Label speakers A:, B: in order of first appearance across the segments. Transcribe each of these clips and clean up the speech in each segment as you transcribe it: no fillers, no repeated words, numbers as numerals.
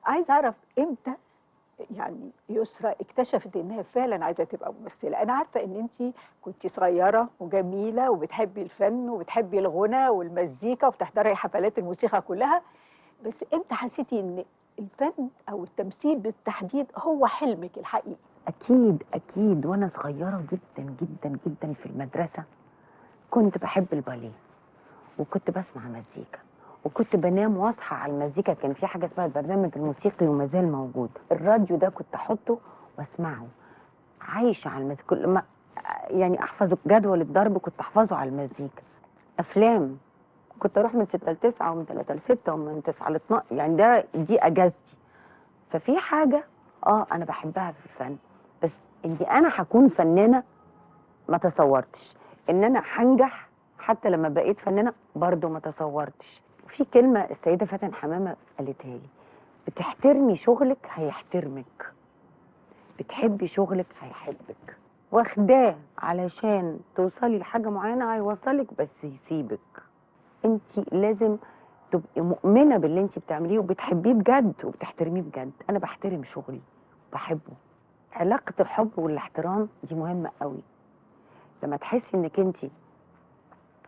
A: عايزة أعرف إمتى يعني يسرا اكتشفت إنها فعلًا عايزة تبقى ممثلة؟ أنا عارفة إن أنتِ كنتِ صغيرة وجميلة وبتحبي الفن وبتحبي الغُنى والمزيكا وبتحضري حفلات الموسيقى كلّها، بس إمتى حسيتِ إن الفن أو التمثيل بالتحديد هو حلمِك الحقيقي؟
B: أكيد، أكيد، وأنا صغيرة جدًا، جدًا، جدًا في المدرسة كنت باحب الباليه، وكنت باسمع مزيكا، وكنت بانام واصحى على المزيكا. كان في حاجة اسمها البرنامج الموسيقي وما زال موجود، الراديو ده كنت أحطه واسمعه، عايشة على المزيكا. كل ما يعني أحفظ جدول الضرب كنت أحفظه على المزيكا. أفلام كنت أروح من 6 ل9 ومن 3 ل6 ومن 9 ل12، يعني دي أجازتي. ففي حاجة أنا باحبها في الفن، بس إني أنا هاكون فنانة ما تصورتش، إن أنا هانجح حتى لما بقيت فنانة برضه ما تصورتش. في كلمة السيدة فاتن حمامة قالتها لي: بتحترمي شغلك هيحترمك، بتحبي شغلك هيحبك، واخداه علشان توصلي لحاجة معينة هيوصلك بس يسيبك. انت لازم تبقي مؤمنة باللي انت بتعمليه وبتحبيه بجد وبتحترميه بجد. انا بحترم شغلي، بحبه. علاقة الحب والاحترام دي مهمة قوي. لما تحسي انك انت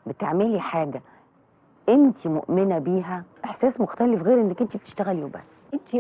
B: بتعملي حاجة انت مؤمنة بيها، احساس مختلف غير انك انت بتشتغلي وبس.
A: أنتِ